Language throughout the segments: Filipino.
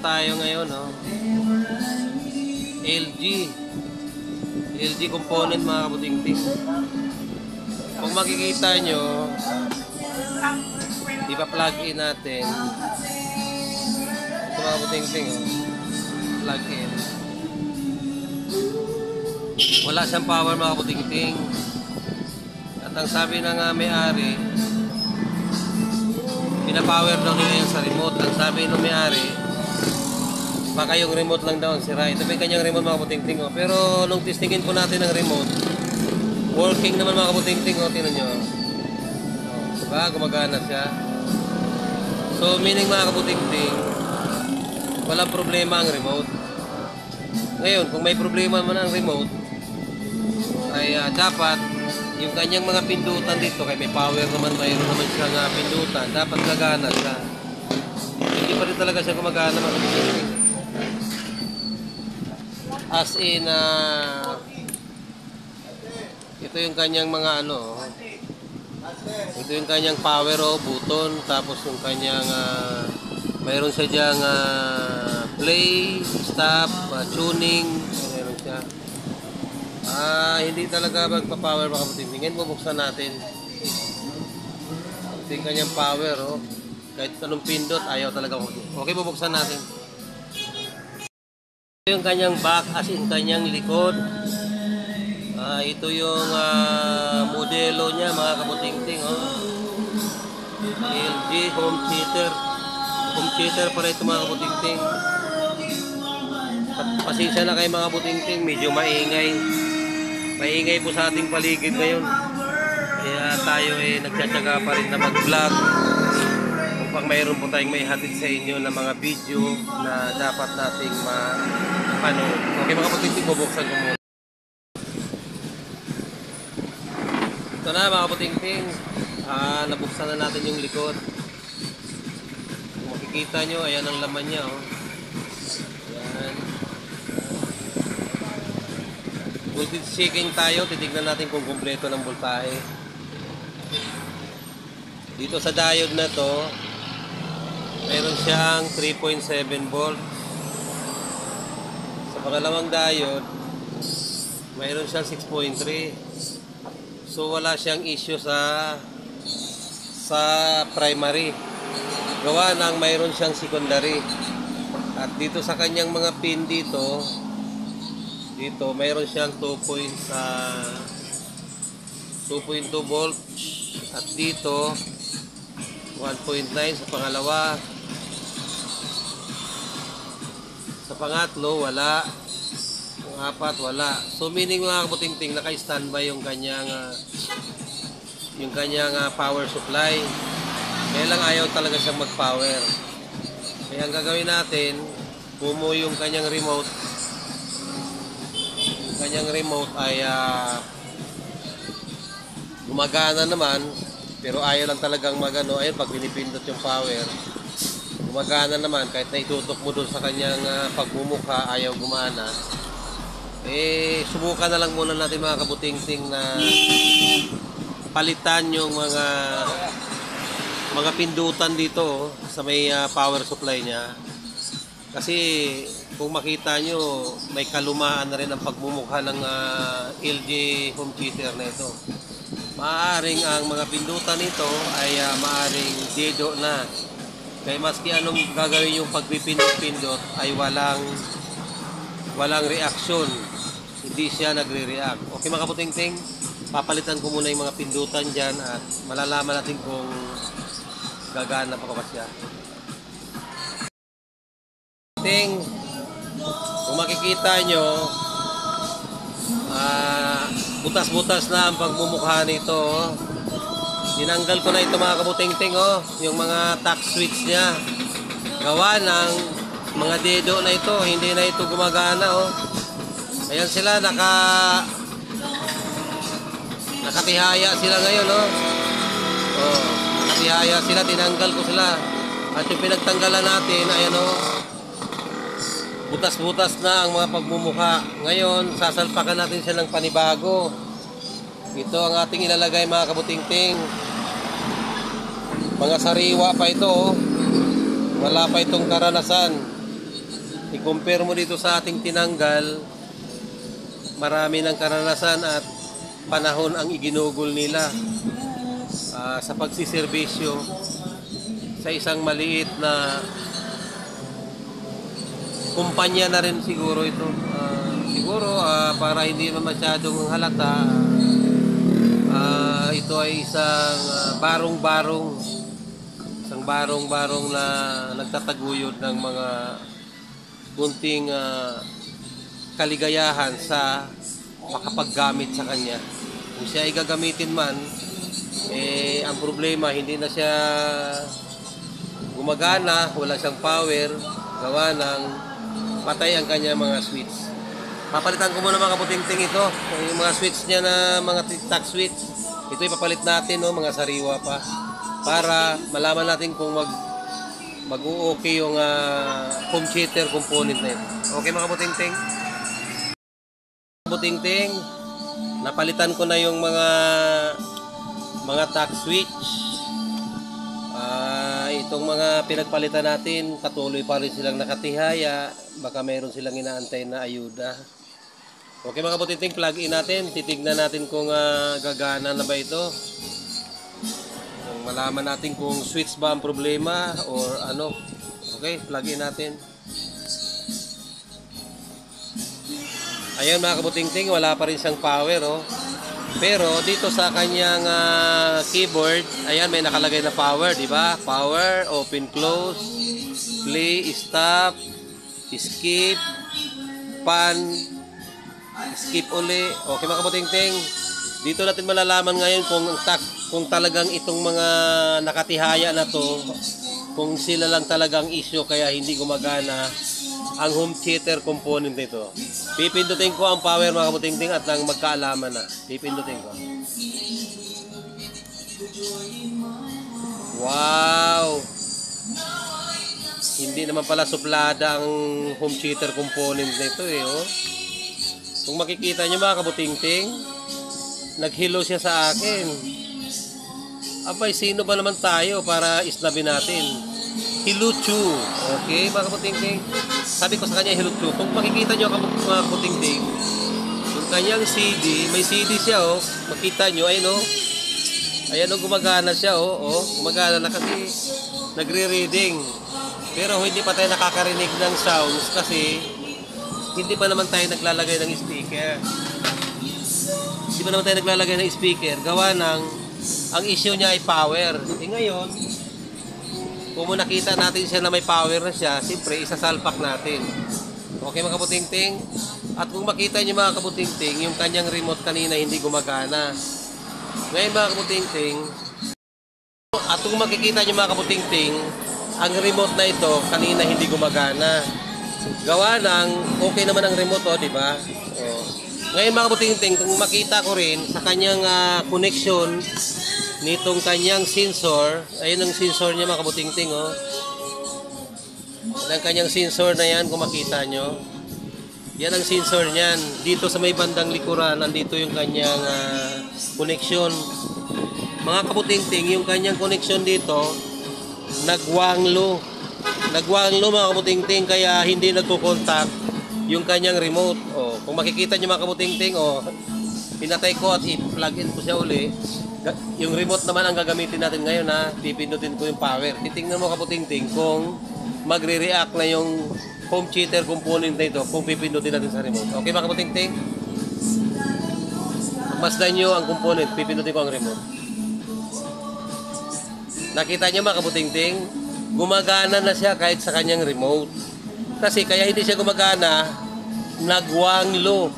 tayo ngayon, no? LG component, mga kabutingting. Kung makikita nyo, ipa-plug in natin. Ito, mga kabutingting, plug in. Wala siyang power, mga kabutingting. At ang sabi ng may-ari, pinapower daw nila yan sa remote. Ang sabi ng may-ari, baka yung remote lang daw ang sira. Ito may kanyang remote, mga kabutingting. Oh. Pero nung testingin po natin ang remote, working naman, mga kabutingting. Oh. Tingnan nyo. Oh, diba? Gumagana siya. So meaning, mga kabutingting, walang problema ang remote. Ngayon, kung may problema man ang remote, ay dapat yung kanyang mga pindutan dito, kaya may power naman, mayroon naman siyang pindutan, dapat gagana siya. Hindi pa rin talaga siya gumagana, mga kabutingting. As in, ito yung kanyang mga ito yung kanyang power button, tapos yung kanyang mayroon siya diyang play, stop, tuning, mayroon siya. Hindi talaga magpa-power, mga kabutingting. Ngayon bubuksan natin. Ito yung kanyang power, kahit anong pindot, ayaw talaga. Okay, bubuksan natin. Ito yung kanyang back, as in kanyang likod. Ito yung modelo niya, mga kabutingting. LG home theater. Home theater pala ito, mga kabutingting. Pasensya na kayo, mga kabutingting, medyo maingay. Maingay po sa ating paligid ngayon. Kaya tayo nagtsatsaga pa rin na mag-vlog upang mayroon po tayong may hatid sa inyo na mga video na dapat nating mapanood. Okay, mga kabutingting, bubuksan ko muna. Ito na, mga kabutingting, nabuksan na natin yung likod. Kung makikita nyo, ayan ang laman niya. Ayan. Voltage checking tayo, titignan natin kung kumpleto ng voltahe. Dito sa diode na to, mayroon siyang 3.7 volt. Sa pangalawang diode, mayroon siyang 6.3. So wala siyang issue sa primary. Gawa ng mayroon siyang secondary. At dito sa kanyang mga pin dito mayroon siyang 2.2 volt. At dito 1.9 sa pangalawa. Sa pangatlo wala. Yung apat wala. So meaning, mga kabutingting, naka-standby yung kanyang power supply. Kaya lang ayaw talaga siyang mag-power. Kaya ang gagawin natin, kumo yung kanyang remote. Yung kanyang remote ay gumagana naman, pero ayaw lang talagang ayun, pag pinipindot yung power, gumagana naman kahit na itutok mo doon sa kanyang pagmumukha, ayaw gumana. Subukan na lang muna natin, mga kabutingting, na palitan yung mga pindutan dito sa may power supply niya. Kasi kung makita nyo, may kalumaan na rin ang pagmumukha ng LG home theater na ito. Maaaring ang mga pindutan nito ay maaaring dedo na. Kaya maski anong gagawin yung pagpipindot-pindot ay walang reaksyon. Hindi siya nagre-react. Okay, mga kabutingting, papalitan ko muna yung mga pindutan dyan at malalaman natin kung gagana pa ba siya. Kung makikita nyo, butas-butas na ang pagmumukha nito. Tinanggal ko na ito, mga kabutingting, yung mga touch switch niya. Gawa ng mga dedo na ito, hindi na ito gumagana. Ayan sila, nakatihaya sila ngayon. Nakatihaya sila, tinanggal ko sila. At yung pinagtanggalan natin, ayan, butas-butas na ang mga pagmumukha. Ngayon, sasalpakan natin siya ng panibago. Ito ang ating ilalagay, mga kabutingting. Mga sariwa pa ito. Wala pa itong karanasan. i-compare mo dito sa ating tinanggal, marami ng karanasan at panahon ang iginugol nila sa pagsiservisyo sa isang maliit na kumpanya na rin siguro ito. Siguro para hindi naman masyadong halata, ito ay isang barong-barong na nagtataguyod ng mga kunting kaligayahan sa makapaggamit sa kanya. Kung siya ay gagamitin man, ang problema hindi na siya gumagana, wala siyang power, gawa ng patay ang kanya mga switch. Papalitan ko muna mga kaputing-ting ito, yung mga switch niya na mga tic-tac switch. Ito ipapalit natin, no, mga sariwa pa, para malaman natin kung mag-o-okay yung home theater component na ito. Okay mga kaputing-ting? Kaputing-ting, napalitan ko na yung mga tac switch. Itong mga pinagpalitan natin, patuloy pa rin silang nakatihaya. Baka mayroon silang inaantay na ayuda. Okay mga kaputing-ting, plug in natin. Titignan natin kung gagana na ba ito. Kung malaman natin kung switch ba ang problema or ano. Okay, plug in natin. Ayan mga kaputing-ting, wala pa rin siyang power, oh. Pero dito sa kanyang keyboard, ayan, may nakalagay na power, di ba? Power, open, close, play, stop, skip, pan, skip uli. Okay mga kaputing-ting, dito natin malalaman ngayon kung talagang itong mga nakatihaya na to, kung sila lang talagang issue kaya hindi gumagana ang home theater component nito. Pipindutin ko ang power mga kaputing-ting at nang magkaalaman na. Pipindutin ko. Wow! Hindi naman pala suplada ang home theater component nito eh. Oh. Kung makikita nyo mga kaputing-ting, naghilo siya sa akin. Abay, sino ba naman tayo para isnabin natin? Hiluchu. Okay, mga kaputing-ting. Sabi ko sa kanya, Hiluchu. Kung makikita nyo mga kaputing-ting, yung kanyang CD, may CD siya, oh. Makita nyo, ayun, oh. Ayan, oh, gumagana siya, oh. Oh, gumagana na kasi nagre-reading. Pero hindi pa tayo nakakarinig ng sounds kasi hindi pa naman tayo naglalagay ng speaker. Hindi pa naman tayo naglalagay ng speaker. Gawa ng, ang issue niya ay power. Ngayon, kung nakita natin siya na may power na siya, siyempre, isasalpak natin. Okay mga kaputing-ting? At kung makita niyo mga kaputing-ting, yung kanyang remote kanina hindi gumagana. Ngayon mga kaputing-ting, at kung makikita niyo mga kaputing-ting, ang remote na ito kanina hindi gumagana. Gawa ng, okay naman ang remote, oh, di ba? Oh. Ngayon mga kaputing-ting, kung makita ko rin sa kanyang connection nitong kanyang sensor, ayun ang sensor niya mga kaputing-ting, oh. Ang kanyang sensor na yan, kung makita nyo, yan ang sensor niyan. Dito sa may bandang likuran, nandito yung kanyang connection. Mga kaputing-ting, yung kanyang connection dito, nagwanglo mga kaputing-ting, kaya hindi nagko-contact yung kanyang remote. Oh, kung makikita nyo mga kaputing-ting, oh, pinatay ko at i-plug in ko siya uli. Yung remote naman ang gagamitin natin ngayon, ha. Pipindutin ko yung power. Titingnan mo kaputing-ting kung magre-react na yung home theater component na ito kung pipindutin natin sa remote. Okay mga kaputing-ting? Masdan nyo ang component, pipindutin ko ang remote. Nakita nyo mga kaputing-ting? Gumagana na siya kahit sa kanyang remote. Kasi kaya hindi siya gumagana, nagwanglo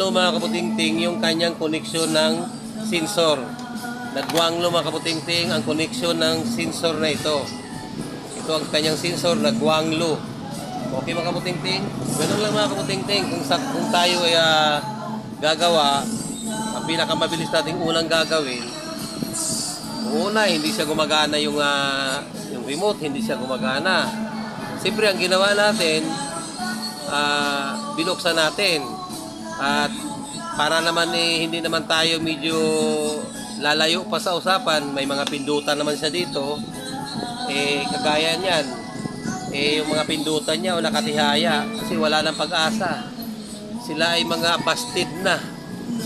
mga kaputing-ting yung kanyang connection ng sensor. Nagwanglo mga kaputing-ting ang connection ng sensor na ito. Ito ang kanyang sensor, nagwanglo. Okay mga kaputing-ting? Ganun lang mga kaputing-ting. Kung tayo ay gagawa, ang pinakamabilis nating unang gagawin, una, hindi siya gumagana yung remote, hindi siya gumagana. Siyempre, ang ginawa natin, binuksan natin. At para naman hindi naman tayo medyo lalayo pa sa usapan, may mga pindutan naman siya dito. Kagaya niyan. yung mga pindutan niya o nakatihaya kasi wala nang pag-asa. Sila ay mga busted na.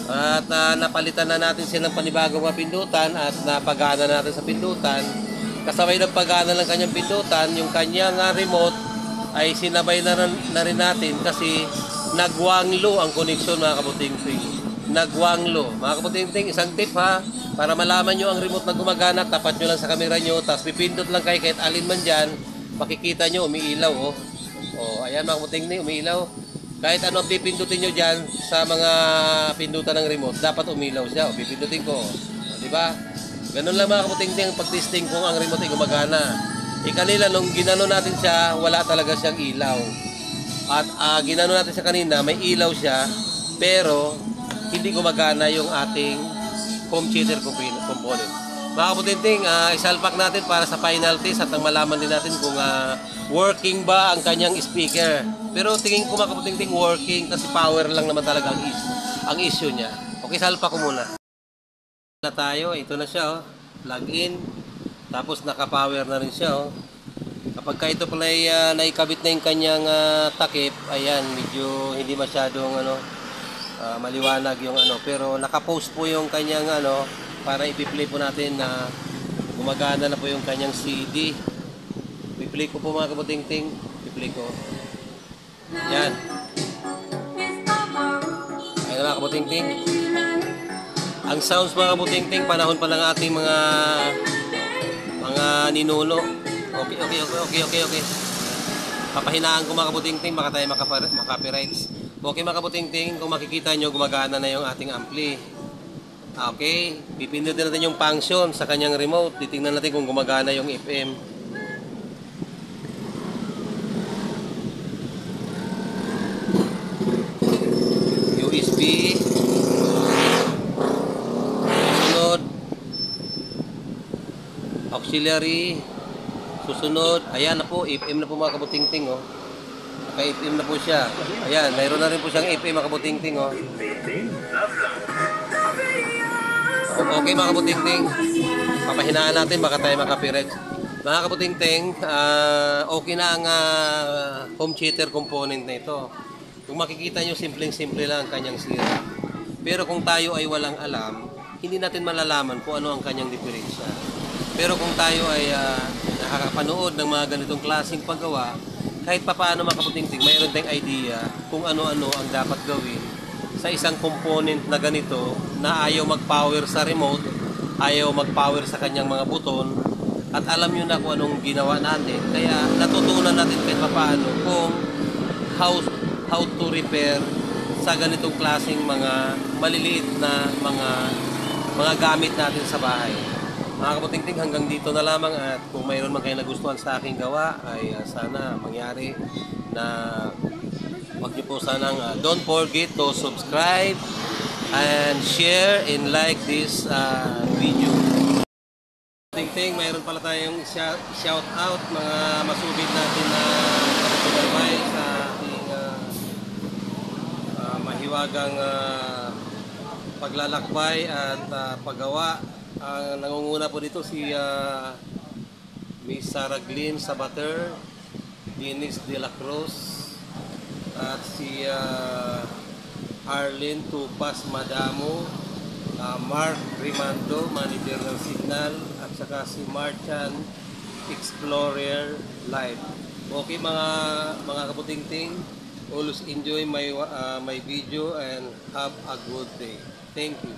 At napalitan na natin silang panibagong mga pindutan at napagana natin sa pindutan. Kasabay ng pagana ng kanyang pindutan, yung kanyang remote ay sinabay na rin natin kasi nagwanglo ang connection mga kabuting-ting. Nagwanglo. Mga kabuting-ting, isang tip ha, para malaman nyo ang remote na gumagana, tapat nyo lang sa camera nyo, tapos pipindot lang kayo kahit alin man dyan, makikita nyo, umiilaw oh. Oh, ayan mga kabuting-ting, umiilaw. Kahit ano pipindutin nyo dyan sa mga pindutan ng remote, dapat umilaw siya. O, pipindutin ko. O, diba? Ganun lang mga kaputing-ting pag-testing kung ang remote ay gumagana. Kanila, nung ginano natin siya, wala talaga siyang ilaw. At ginano natin siya kanina, may ilaw siya, pero hindi gumagana yung ating home theater component. Mga kaputing-ting, isalpak natin para sa final test at ang malaman din natin kung working ba ang kanyang speaker. Pero tingin ko mga kaputing-ting working kasi power lang naman talaga ang issue niya. Okay, salpak ko muna. Na tayo, ito na siya oh. Plug in. Tapos naka-power na rin siya oh. Kapag ka ito pala ay naikabit na yung kanyang takip, ayan, medyo hindi masyadong maliwanag yung pero naka-post po yung kanyang para i-play po natin na gumagana na po yung kanyang CD. I-play ko po mga kabuting-ting. I-play ko. Yan. Ayan mga kabuting-ting. Ang sounds mga kabuting-ting, panahon pa ng ating mga ninuno. Okay. Papahinaan ko mga kabuting-ting, baka tayo makapirights. Okay mga kabuting-ting, kung makikita nyo, gumagana na yung ating ampli. Okay, pipindutin natin yung function sa kanyang remote. Titingnan natin kung gumagana yung FM. USB. Susunod. Auxiliary. Susunod. Ayan na po, FM na po mga kabuting-ting oh. Naka-FM na po siya. Ayan, mayroon na rin po siyang FM mga kabuting-ting oh. Okay mga kabuting-ting, papahinaan natin baka tayo makapirights. Mga kabuting-ting, okay na ang home theater component na ito. Kung makikita nyo, simpleng-simple lang ang kanyang sira. Pero kung tayo ay walang alam, hindi natin malalaman kung ano ang kanyang diferensya. Pero kung tayo ay nakakapanood ng mga ganitong klaseng paggawa, kahit papaano mga kabuting-ting, mayroon tayong idea kung ano-ano ang dapat gawin sa isang component na ganito na ayaw mag-power sa remote, ayaw mag-power sa kanyang mga buton, at alam nyo na kung anong ginawa natin. Kaya natutunan natin kahit paano kung how to repair sa ganitong klaseng mga maliliit na mga gamit natin sa bahay. Mga kabuting-ting, hanggang dito na lamang, at kung mayroon man kayo nagustuhan sa aking gawa ay sana mangyari na huwag niyo po sanang don't forget to subscribe and share and like this video. Ting-ting, mayroon pala tayong shout out mga masubid natin na nakasubaybay sa ating mahiwagang paglalakbay at paggawa. Nangunguna po dito si Miss Sarah Glynn Sabater, Dennis De La Cruz, at si Arlene Tupas Madamo, Mark Rimando, manager ng Signal, at saka si Marchan Explorer Live. Okay mga kabuting-ting, always enjoy my video and have a good day. Thank you.